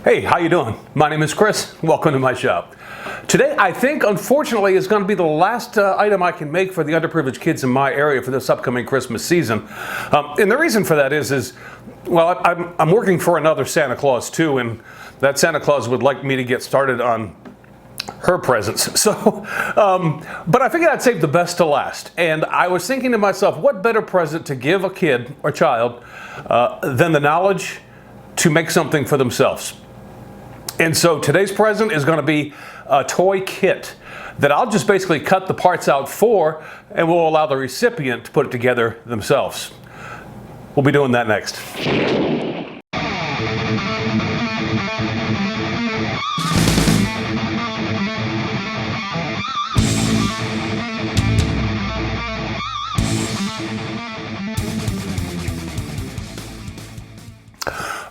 Hey, how you doing? My name is Chris. Welcome to my shop. Today, I think, unfortunately, is going to be the last item I can make for the underprivileged kids in my area for this upcoming Christmas season. And the reason for that is well, I'm working for another Santa Claus too, and that Santa Claus would like me to get started on her presents. So, but I figured I'd save the best to last. And I was thinking to myself, what better present to give a kid or child than the knowledge to make something for themselves? And so today's present is going to be a toy kit that I'll just basically cut the parts out for, and we'll allow the recipient to put it together themselves. We'll be doing that next.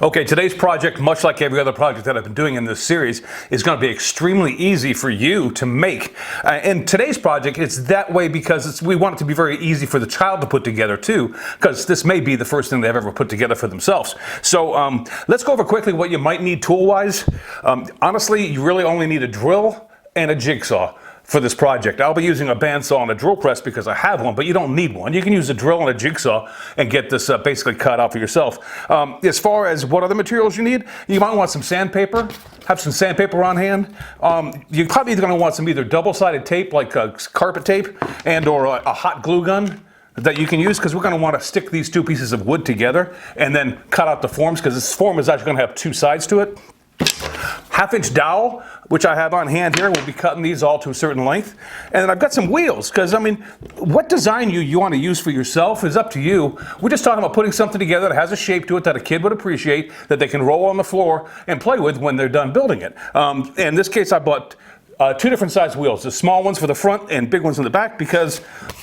Okay, today's project, much like every other project that I've been doing in this series, is going to be extremely easy for you to make. And today's project, it's that way because we want it to be very easy for the child to put together too, because this may be the first thing they've ever put together for themselves. So let's go over quickly what you might need tool-wise. Honestly, you really only need a drill and a jigsaw for this project. I'll be using a bandsaw and a drill press because I have one, but you don't need one. You can use a drill and a jigsaw and get this basically cut out for yourself. As far as what other materials you need, you might want some sandpaper. Have some sandpaper on hand. You're probably going to want some either double-sided tape like carpet tape and or a hot glue gun that you can use, because we're going to want to stick these two pieces of wood together and then cut out the forms, because this form is actually going to have two sides to it. Half-inch dowel, which I have on hand here. We'll be cutting these all to a certain length. And then I've got some wheels, because, I mean, what design you want to use for yourself is up to you. We're just talking about putting something together that has a shape to it that a kid would appreciate, that they can roll on the floor and play with when they're done building it. In this case, I bought two different size wheels, the small ones for the front and big ones in the back, because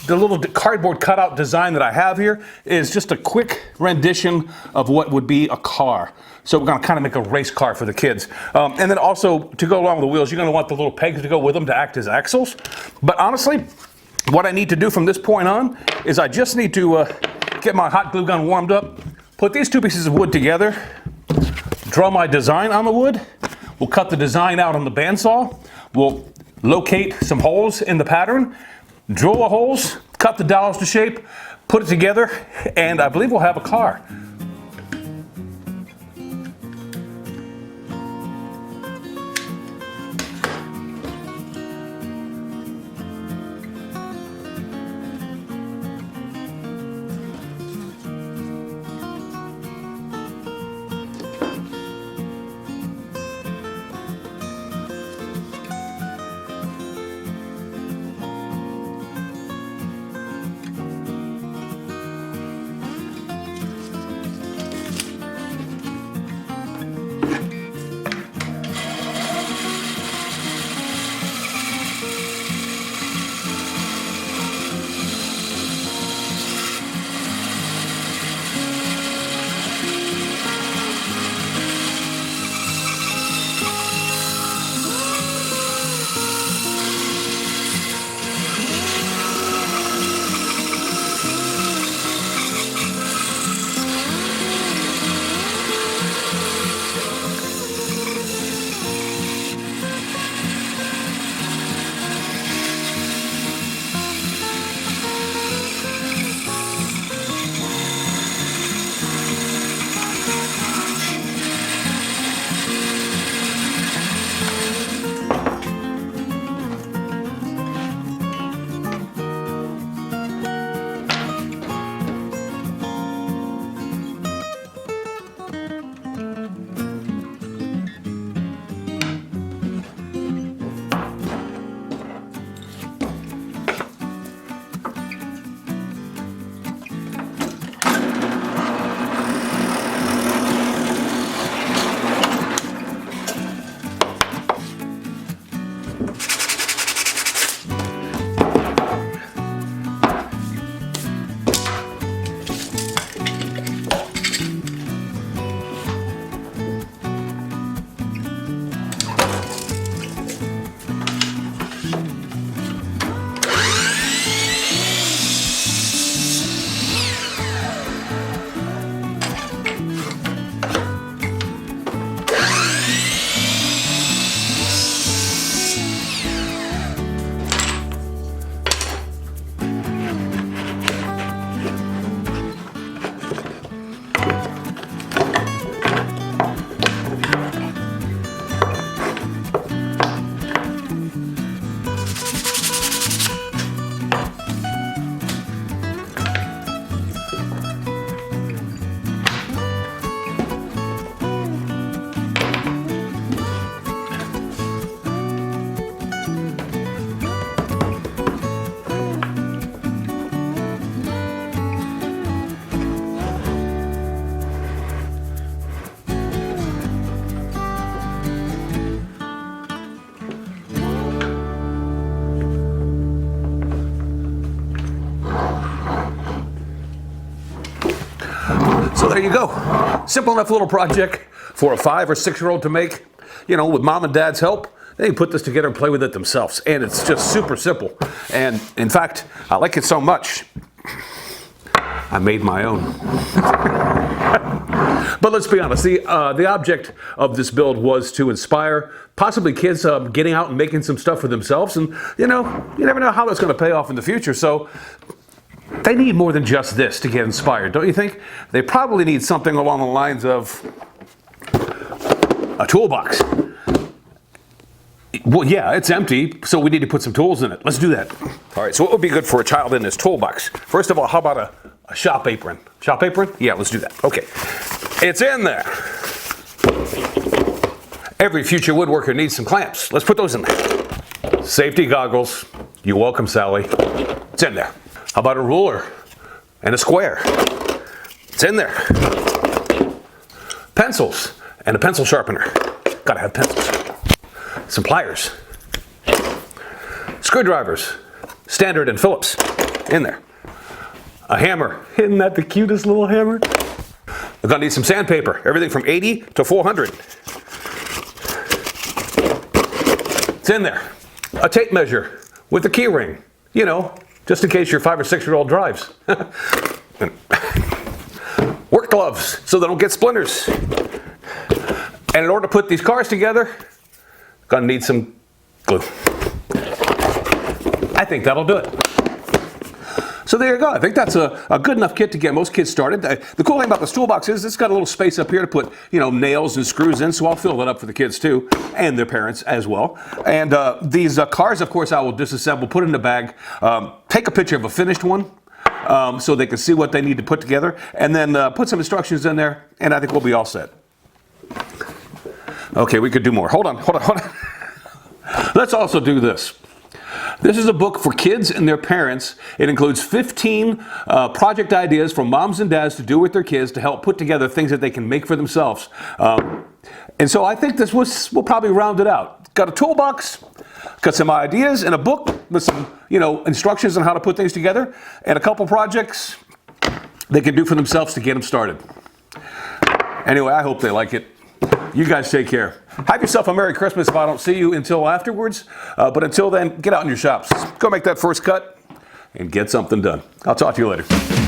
the little cardboard cutout design that I have here is just a quick rendition of what would be a car. So we're going to kind of make a race car for the kids. And then also, to go along with the wheels, you're going to want the little pegs to go with them to act as axles. But honestly, what I need to do from this point on is I just need to get my hot glue gun warmed up, put these two pieces of wood together, draw my design on the wood. We'll cut the design out on the bandsaw. We'll locate some holes in the pattern, drill the holes, cut the dowels to shape, put it together, and I believe we'll have a car. you go. Simple enough little project for a 5 or 6-year-old to make, with mom and dad's help. They can put this together and play with it themselves. And it's just super simple. And in fact, I like it so much, I made my own. But let's be honest, the object of this build was to inspire possibly kids getting out and making some stuff for themselves. And, you never know how that's going to pay off in the future. So they need more than just this to get inspired, don't you think? They probably need something along the lines of a toolbox. Well, yeah, it's empty, so we need to put some tools in it. Let's do that. All right, so what would be good for a child in this toolbox? First of all, how about a shop apron? Shop apron? Yeah, let's do that. Okay, it's in there. Every future woodworker needs some clamps. Let's put those in there. Safety goggles. You're welcome, Sally. It's in there. How about a ruler and a square? It's in there. Pencils and a pencil sharpener. Gotta have pencils. Some pliers. Screwdrivers. Standard and Phillips. In there. A hammer. Isn't that the cutest little hammer? We're gonna need some sandpaper. Everything from 80 to 400. It's in there. A tape measure with a key ring. Just in case your 5 or 6-year-old drives. Work gloves so they don't get splinters. And in order to put these cars together, gonna need some glue. I think that'll do it. So there you go. I think that's a good enough kit to get most kids started. The cool thing about this toolbox is it's got a little space up here to put, nails and screws in, so I'll fill that up for the kids too, and their parents as well. And these cars, of course, I will disassemble, put in the bag, take a picture of a finished one, so they can see what they need to put together, and then put some instructions in there, and I think we'll be all set. Okay, we could do more. Hold on. Let's also do this. This is a book for kids and their parents. It includes 15 project ideas from moms and dads to do with their kids to help put together things that they can make for themselves. And so I think this will probably round it out. Got a toolbox, got some ideas, and a book with some instructions on how to put things together, and a couple projects they can do for themselves to get them started. Anyway, I hope they like it. You guys take care. Have yourself a Merry Christmas if I don't see you until afterwards. But until then, get out in your shops. Go make that first cut and get something done. I'll talk to you later.